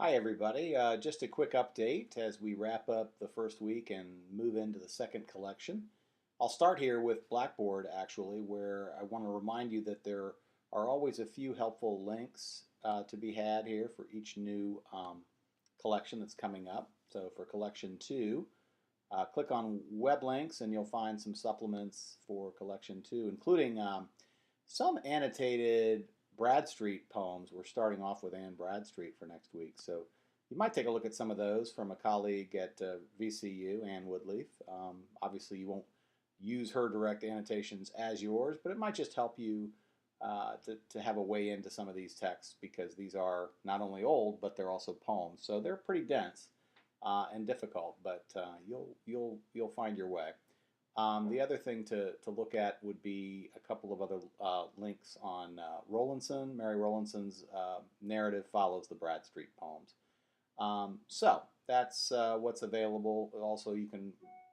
Hi, everybody. Just a quick update as we wrap up the first week and move into the second collection. I'll start here with Blackboard, actually, where I want to remind you that there are always a few helpful links to be had here for each new collection that's coming up. So for collection two, click on web links and you'll find some supplements for collection two, including some annotated Bradstreet poems. We're starting off with Anne Bradstreet for next week. So you might take a look at some of those from a colleague at VCU, Anne Woodleaf. Obviously, you won't use her direct annotations as yours, but it might just help you to have a way into some of these texts because these are not only old, but they're also poems. So they're pretty dense and difficult, but you'll find your way. The other thing to look at would be a couple of other links on Rowlandson. Mary Rowlandson's narrative follows the Bradstreet poems. So that's what's available. Also, you can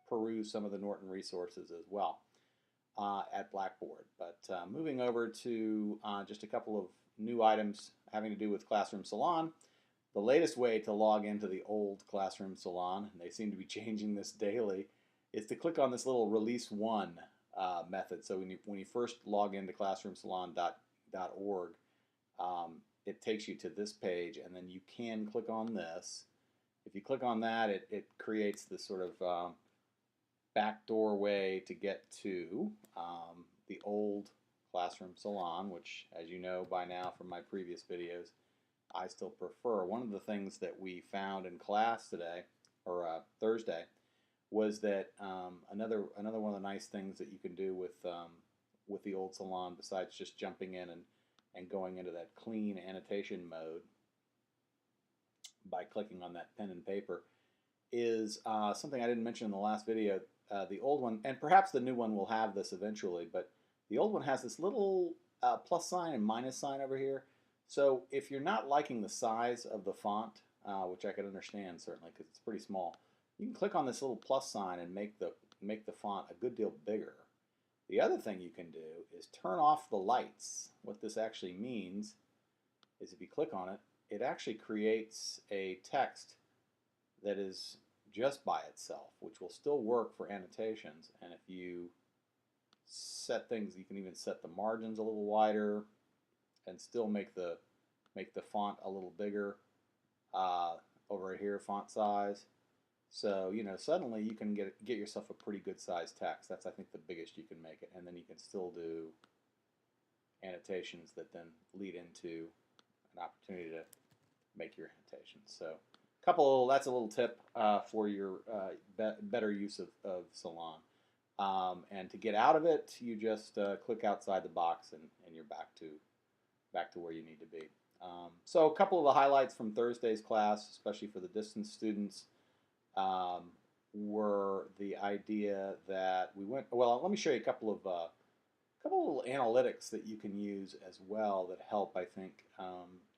peruse some of the Norton resources as well at Blackboard. But moving over to just a couple of new items having to do with Classroom Salon. The latest way to log into the old Classroom Salon, and they seem to be changing this daily, is to click on this little release one method. So when you first log into classroomsalon.org, it takes you to this page, and then you can click on this. If you click on that, it creates this sort of backdoor way to get to the old Classroom Salon, which, as you know by now from my previous videos, I still prefer. One of the things that we found in class today, or Thursday, was that another one of the nice things that you can do with the old Salon, besides just jumping in and going into that clean annotation mode by clicking on that pen and paper, is something I didn't mention in the last video. The old one, and perhaps the new one will have this eventually, but the old one has this little plus sign and minus sign over here. So if you're not liking the size of the font, which I can understand certainly because it's pretty small, you can click on this little plus sign and make the font a good deal bigger. The other thing you can do is turn off the lights. What this actually means is if you click on it, it actually creates a text that is just by itself, which will still work for annotations. And if you set things, you can even set the margins a little wider and still make the font a little bigger over here, font size. So suddenly you can get yourself a pretty good sized text. That's, I think, the biggest you can make it, and then you can still do annotations that then lead into an opportunity to make your annotations. So that's a little tip for your better use of Salon. And to get out of it, you just click outside the box and you're back to where you need to be. So a couple of the highlights from Thursday's class, especially for the distance students, were the idea that we went. Well, let me show you a couple of little analytics that you can use as well that help, I think,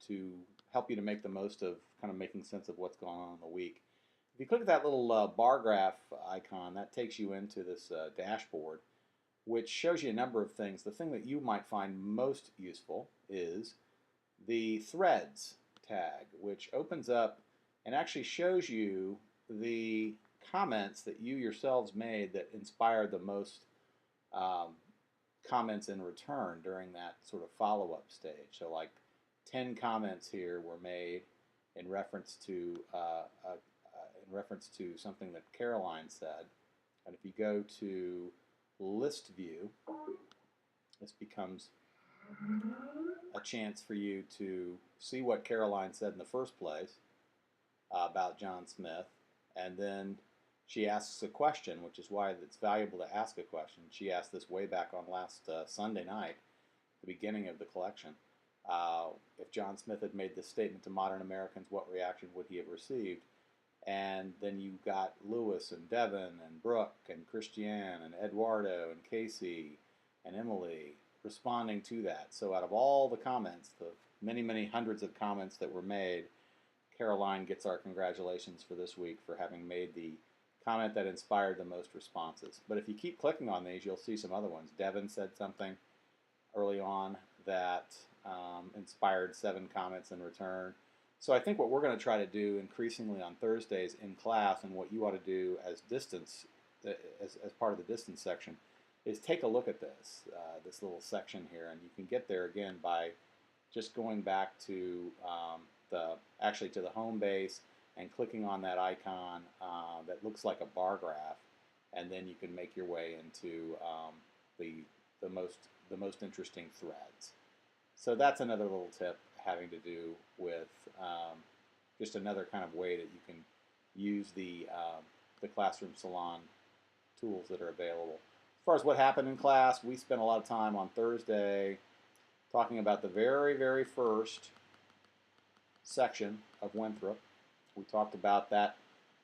to help you to make the most of kind of making sense of what's going on in the week. If you click at that little bar graph icon, that takes you into this dashboard, which shows you a number of things. The thing that you might find most useful is the Threads tag, which opens up and actually shows you the comments that you yourselves made that inspired the most comments in return during that sort of follow-up stage. So like 10 comments here were made in reference to something that Caroline said. And if you go to list view, this becomes a chance for you to see what Caroline said in the first place about John Smith, and then she asks a question, which is why it's valuable to ask a question. She asked this way back on last Sunday night, the beginning of the collection. If John Smith had made this statement to modern Americans, what reaction would he have received? And then you got Lewis and Devin and Brooke and Christiane and Eduardo and Casey and Emily responding to that. So out of all the comments, the many, many hundreds of comments that were made, Caroline gets our congratulations for this week for having made the comment that inspired the most responses. But if you keep clicking on these, you'll see some other ones. Devin said something early on that inspired 7 comments in return. So I think what we're going to try to do increasingly on Thursdays in class, and what you ought to do as distance, as part of the distance section, is take a look at this little section here, and you can get there again by just going back to actually to the home base and clicking on that icon that looks like a bar graph, and then you can make your way into the the most the most interesting threads. So that's another little tip having to do with just another kind of way that you can use the Classroom Salon tools that are available. As far as what happened in class, we spent a lot of time on Thursday talking about the very, very first section of Winthrop. We talked about that,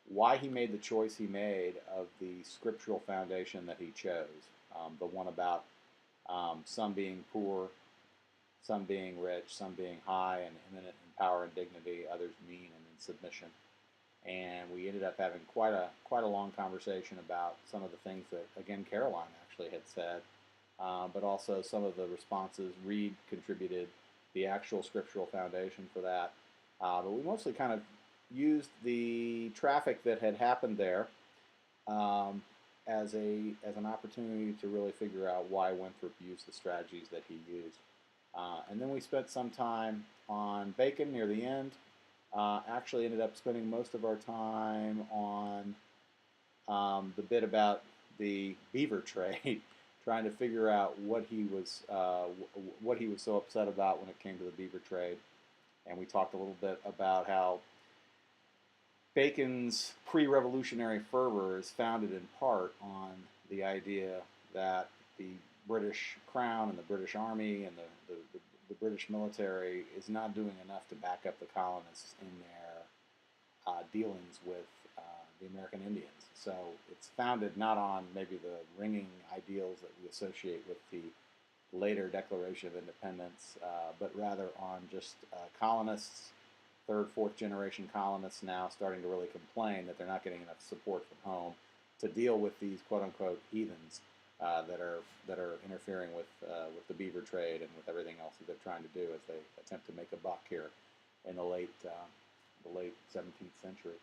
why he made the choice he made of the scriptural foundation that he chose. The one about some being poor, some being rich, some being high and eminent in power and dignity, others mean and in submission. And we ended up having quite a long conversation about some of the things that, again, Caroline actually had said, but also some of the responses. Reed contributed the actual scriptural foundation for that. But we mostly kind of used the traffic that had happened there as an opportunity to really figure out why Winthrop used the strategies that he used. And then we spent some time on Bacon near the end. Actually ended up spending most of our time on the bit about the beaver trade, trying to figure out what he was so upset about when it came to the beaver trade. And we talked a little bit about how Bacon's pre-revolutionary fervor is founded in part on the idea that the British Crown and the British Army and the British military is not doing enough to back up the colonists in their dealings with the American Indians. So it's founded not on maybe the ringing ideals that we associate with the later Declaration of Independence, but rather on just colonists, third, fourth generation colonists now starting to really complain that they're not getting enough support from home to deal with these quote-unquote heathens that are interfering with the beaver trade and with everything else that they're trying to do as they attempt to make a buck here in the late 17th century.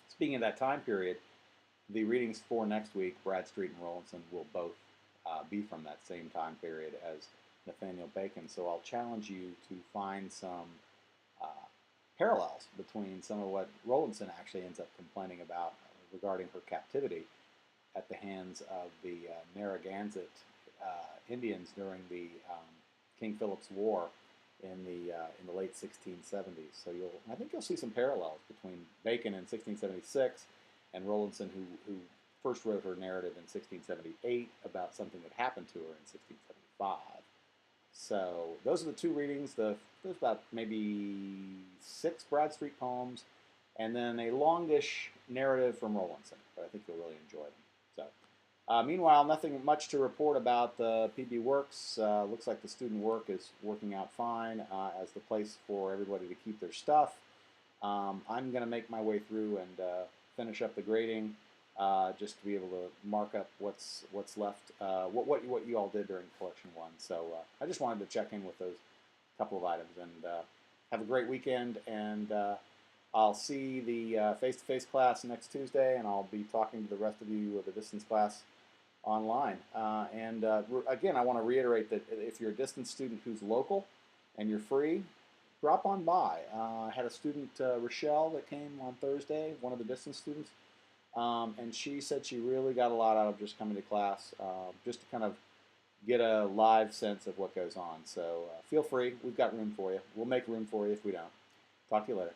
Speaking of that time period, the readings for next week, Bradstreet and Rowlandson, will both be from that same time period as Nathaniel Bacon. So I'll challenge you to find some parallels between some of what Rowlandson actually ends up complaining about regarding her captivity at the hands of the Narragansett Indians during the King Philip's War in the late 1670s. So I think you'll see some parallels between Bacon in 1676 and Rowlandson, who first wrote her narrative in 1678 about something that happened to her in 1675. So those are the two readings. There's about maybe 6 Bradstreet poems, and then a longish narrative from Rowlandson. But I think you'll really enjoy them. So, meanwhile, nothing much to report about the PB Works. Looks like the student work is working out fine as the place for everybody to keep their stuff. I'm going to make my way through and finish up the grading. Just to be able to mark up what's left, what you all did during collection 1. So I just wanted to check in with those couple of items, and have a great weekend. And I'll see the face-to-face class next Tuesday, and I'll be talking to the rest of you with the distance class online. Again, I want to reiterate that if you're a distance student who's local and you're free, drop on by. I had a student, Rochelle, that came on Thursday, one of the distance students. And she said she really got a lot out of just coming to class, just to kind of get a live sense of what goes on. So feel free. We've got room for you. We'll make room for you if we don't. Talk to you later.